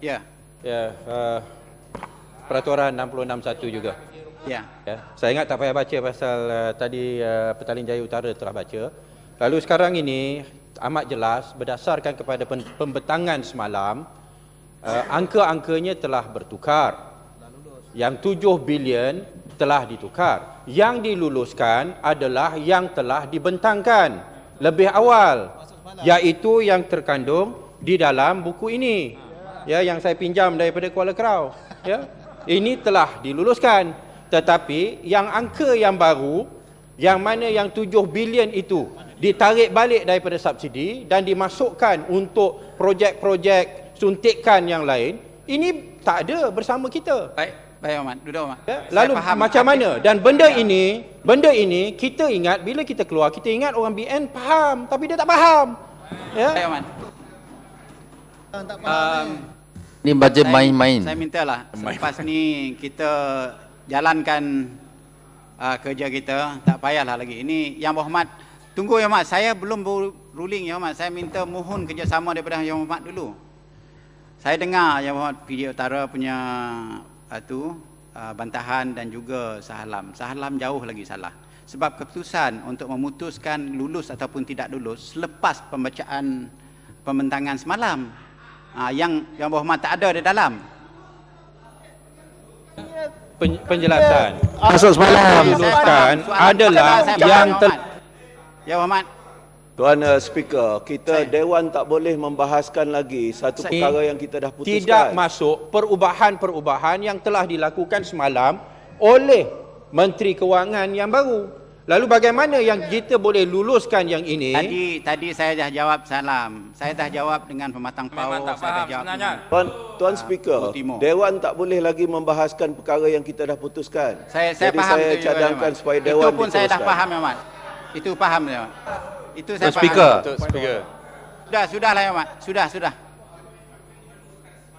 Ya. Ya, peraturan 661 juga. Ya. Ya, saya ingat tak payah baca pasal tadi Petaling Jaya Utara telah baca. Lalu sekarang ini amat jelas berdasarkan kepada pembetangan semalam, angka-angkanya telah bertukar. Yang 7 bilion telah ditukar. Yang diluluskan adalah yang telah dibentangkan lebih awal, iaitu yang terkandung di dalam buku ini. Ya, yang saya pinjam daripada Kuala Kerau. Ya. Ini telah diluluskan. Tetapi yang angka yang baru, yang mana yang 7 bilion itu ditarik balik daripada subsidi dan dimasukkan untuk projek-projek suntikan yang lain, ini tak ada bersama kita. Baik Ahmad, duduk Ahmad. Ya, lalu macam mana? Dan benda ini kita ingat bila kita keluar, kita ingat orang BN faham, tapi dia tak faham. Ya. Baik Ahmad. Ini bajet main-main. Saya mintalah selepas ni kita jalankan kerja kita, tak payahlah lagi. Ini Yang Berhormat, tunggu Yang Berhormat, saya belum ruling Yang Berhormat. Saya minta mohon kerjasama daripada Yang Berhormat dulu. Saya dengar Yang Berhormat PJ Utara punya bantahan dan juga Shah Alam jauh lagi salah. Sebab keputusan untuk memutuskan lulus ataupun tidak lulus selepas pembacaan pembentangan semalam, yang Berhormat tak ada di dalam. Penjelasan Masuk semalam. diluluskan adalah yang Ya Berhormat. Tuan Speaker, kita Dewan tak boleh membahaskan lagi satu perkara yang kita dah putuskan. tidak masuk perubahan-perubahan yang telah dilakukan semalam oleh Menteri Kewangan yang baru. Lalu bagaimana yang kita boleh luluskan yang ini? Tadi saya dah jawab salam. Saya dah jawab dengan pematang power. Saya dah jawab dengan Tuan Speaker, Timur. Dewan tak boleh lagi membahaskan perkara yang kita dah putuskan. Saya Jadi faham saya itu juga, cadangkan Ahmad. supaya Itu Dewan pun saya dah diteruskan. faham Ahmad. Itu faham Ahmad. Itu saya Speaker. faham. Sudahlah Ahmad. Sudah.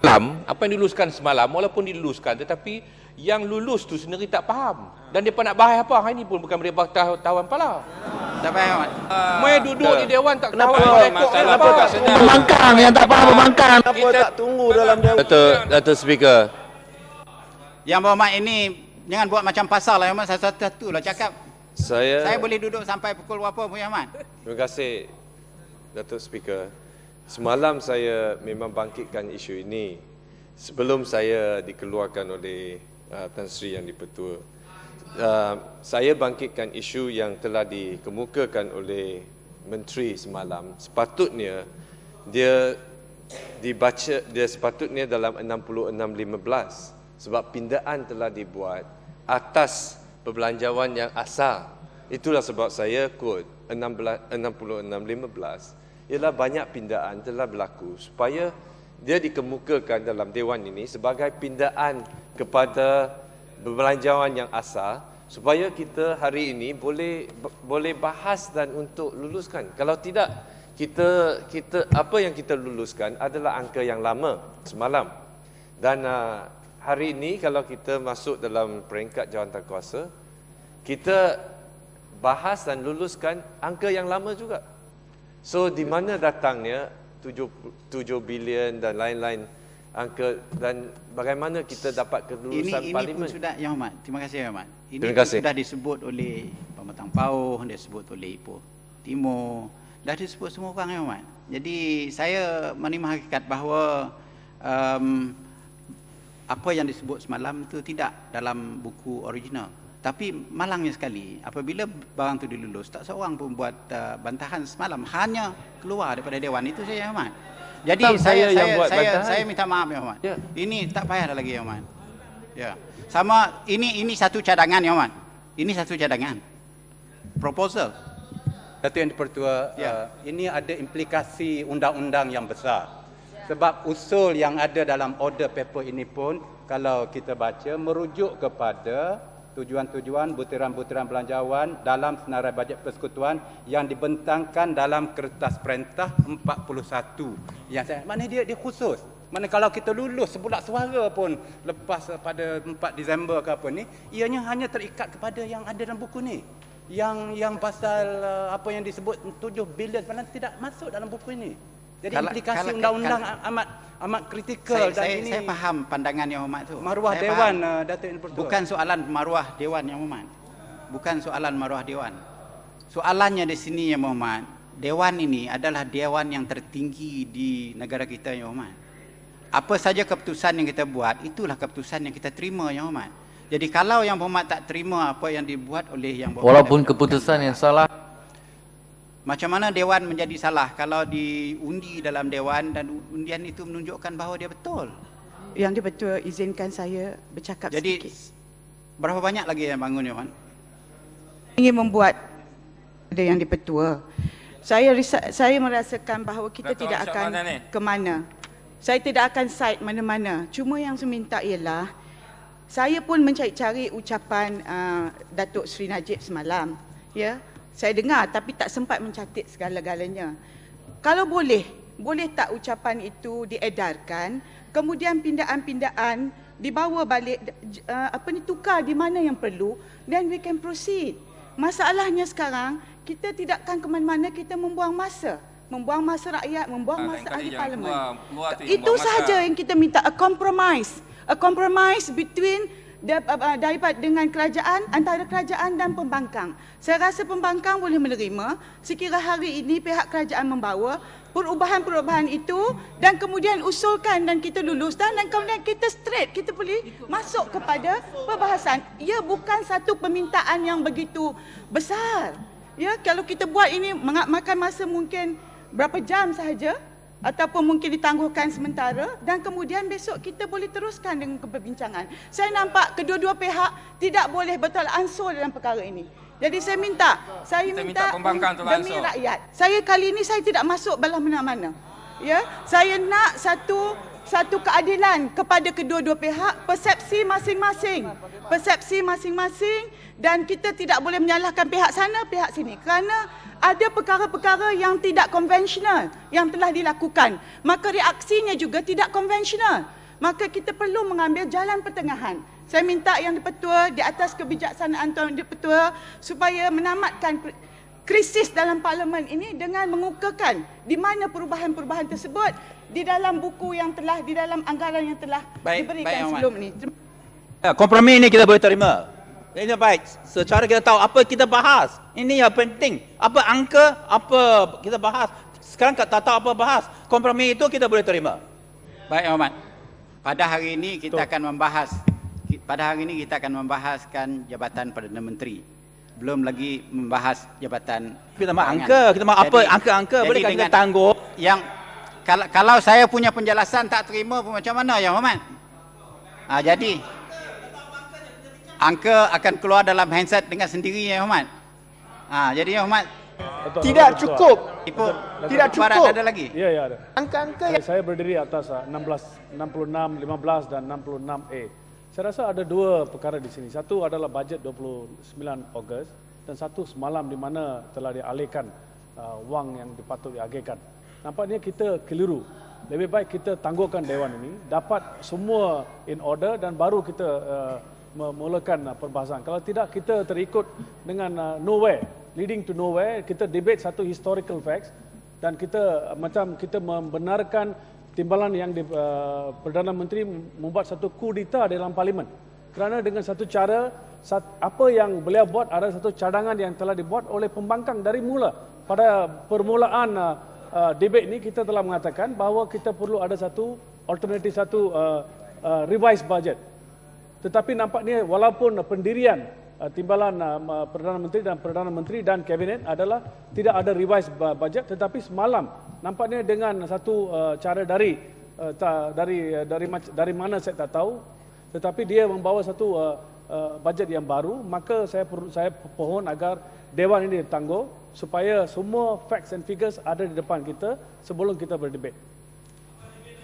Semalam, apa yang diluluskan semalam, walaupun diluluskan, tetapi yang lulus tu sendiri tak faham. Dan mereka nak bahas apa, hari ni pun bukan mereka tawan pala. Tak payah Ahmad. Mereka duduk di Dewan tak tahu Kenapa tak tunggu? Pembangkang yang tak faham pembangkang. Kenapa tak tunggu dalam Dewan? Dato' Speaker. Yang Berhormat ini jangan buat macam pasal lah Ahmad. Satu-satu lah cakap. Saya boleh duduk sampai pukul berapa pun Ahmad. terima kasih Datuk Speaker. Semalam saya memang bangkitkan isu ini sebelum saya dikeluarkan oleh Tan Sri Yang di-Pertua. Saya bangkitkan isu yang telah dikemukakan oleh Menteri semalam. Sepatutnya dia sepatutnya dalam 6615 sebab pindaan telah dibuat atas perbelanjawan yang asal. Itulah sebab saya quote 6615 ialah banyak pindaan telah berlaku supaya dia dikemukakan dalam Dewan ini sebagai pindaan kepada perbelanjawan yang asal supaya kita hari ini boleh bahas dan untuk luluskan. Kalau tidak, kita apa yang kita luluskan adalah angka yang lama semalam. Dan hari ini kalau kita masuk dalam peringkat jawatankuasa, kita bahas dan luluskan angka yang lama juga. So di mana datangnya 7 bilion dan lain-lain angka dan bagaimana kita dapat kelulusan parlimen? Ini pun sudah Yang Hormat. Terima kasih Yang Hormat. Ini Terima pun kasih. sudah disebut oleh Pematang Pauh, disebut oleh Ipoh Timur, dah disebut semua orang Yang Hormat. Jadi saya menerima hakikat bahawa apa yang disebut semalam itu tidak dalam buku original. Tapi malangnya sekali, apabila barang itu dilulus, tak seorang pun buat bantahan semalam, hanya keluar daripada Dewan. Itu saya Yang Hormat. Jadi saya minta maaf Yang Hormat. Ya. Ini tak payah lagi Yang Hormat. Ya. Sama ini satu cadangan Yang Hormat. Ini satu cadangan. Proposal. Datuk Yang di-Pertua, ini ada implikasi undang-undang yang besar. Sebab usul yang ada dalam order paper ini pun, kalau kita baca, merujuk kepada tujuan-tujuan butiran-butiran belanjawan dalam senarai bajet persekutuan yang dibentangkan dalam kertas perintah 41. Maknanya dia khusus. Mana kalau kita lulus sebulat suara pun lepas pada 4 Disember ke apa ni, ianya hanya terikat kepada yang ada dalam buku ni. Yang pasal apa yang disebut 7 bilion sebenarnya tidak masuk dalam buku ini. Jadi Kalau- implikasi kalau- undang-undang amat kritikal dan ini saya faham pandangan Yang Hormat tu. maruah Saya Dewan faham. Datuk Yang Dipertua. Bukan soalan maruah Dewan Yang Hormat. Bukan soalan maruah Dewan. Soalannya di sini Yang Hormat, Dewan ini adalah dewan yang tertinggi di negara kita Yang Hormat. Apa saja keputusan yang kita buat, itulah keputusan yang kita terima Yang Hormat. Jadi kalau Yang Hormat tak terima apa yang dibuat oleh Yang Hormat, Walaupun keputusan yang salah, macam mana Dewan menjadi salah kalau diundi dalam Dewan dan undian itu menunjukkan bahawa dia betul. Yang Dipertua, izinkan saya bercakap Jadi sedikit. berapa banyak lagi yang bangun Yang Hormat? Ingin membuat ada Yang Dipertua. Saya merasakan bahawa kita Datuk tidak Syah akan mana ni? ke mana. Saya tidak akan side mana-mana. Cuma yang saya minta ialah, saya pun mencari-cari ucapan Datuk Seri Najib semalam. Ya, saya dengar tapi tak sempat mencatat segala-galanya. Kalau boleh tak ucapan itu diedarkan, kemudian pindaan-pindaan dibawa balik, tukar di mana yang perlu, then we can proceed. Masalahnya sekarang, kita tidak akan ke mana-mana, kita membuang masa rakyat, membuang masa ahli parlimen. Itu sahaja yang kita minta, a compromise between daripada dengan kerajaan, antara kerajaan dan pembangkang. Saya rasa pembangkang boleh menerima sekira hari ini pihak kerajaan membawa perubahan-perubahan itu dan kemudian usulkan dan kita luluskan dan kemudian kita straight, kita boleh masuk kepada perbahasan. Ia bukan satu permintaan yang begitu besar. Ya, kalau kita buat ini makan masa mungkin berapa jam sahaja ataupun mungkin ditangguhkan sementara dan kemudian besok kita boleh teruskan dengan perbincangan. Saya nampak kedua-dua pihak tidak boleh betul ansur dalam perkara ini. Jadi saya minta pembangkang tu demi langsung. rakyat. Saya kali ini saya tidak masuk belah mana-mana. Ya, saya nak satu keadilan kepada kedua-dua pihak, persepsi masing-masing dan kita tidak boleh menyalahkan pihak sana, pihak sini kerana ada perkara-perkara yang tidak konvensional yang telah dilakukan. Maka reaksinya juga tidak konvensional. Maka kita perlu mengambil jalan pertengahan. Saya minta Yang Dipertua di atas kebijaksanaan Tuan Yang Dipertua supaya menamatkan krisis dalam parlimen ini dengan mengukakan di mana perubahan-perubahan tersebut di dalam buku yang telah, di dalam anggaran yang telah diberikan sebelum ini. Kompromi ini kita boleh terima. Ini baik. Secara kita tahu apa kita bahas. Ini yang penting. Apa angka, apa kita bahas. Sekarang tak tahu apa bahas. Kompromi itu kita boleh terima. Baik Yang Hormat. Pada hari ini kita akan membahaskan jabatan Perdana Menteri. Belum lagi membahas jabatan Kita mahu cawangan. angka, kita mahu apa angka-angka boleh jadi kita tangguh. Yang kalau saya punya penjelasan tak terima pun macam mana Yang Hormat? Jadi angka akan keluar dalam handset dengan sendiri Yang Hormat. Jadi Yang Hormat Tidak cukup. tidak cukup. Ada lagi. Ya, ada. Angka-angka yang Saya berdiri atas 16, 66, 15 dan 66A. Saya rasa ada dua perkara di sini. Satu adalah bajet 29 Ogos dan satu semalam di mana telah dialihkan wang yang dipatut diagihkan. Nampaknya kita keliru. Lebih baik kita tangguhkan Dewan ini, dapat semua in order dan baru kita memulakan perbahasan. Kalau tidak, kita terikut dengan leading to nowhere. Kita debate satu historical facts dan kita kita membenarkan timbalan yang Perdana Menteri membuat satu kudeta dalam parlimen. Kerana dengan satu cara, apa yang beliau buat adalah satu cadangan yang telah dibuat oleh pembangkang dari mula. Pada permulaan debate ini kita telah mengatakan bahawa kita perlu ada satu alternatif, satu revised budget. Tetapi nampaknya walaupun pendirian timbalan Perdana Menteri dan Kabinet adalah tidak ada revised budget, tetapi semalam nampaknya dengan satu cara dari mana saya tak tahu, tetapi dia membawa satu bajet yang baru. Maka saya pohon agar Dewan ini ditangguh supaya semua facts and figures ada di depan kita sebelum kita berdebat.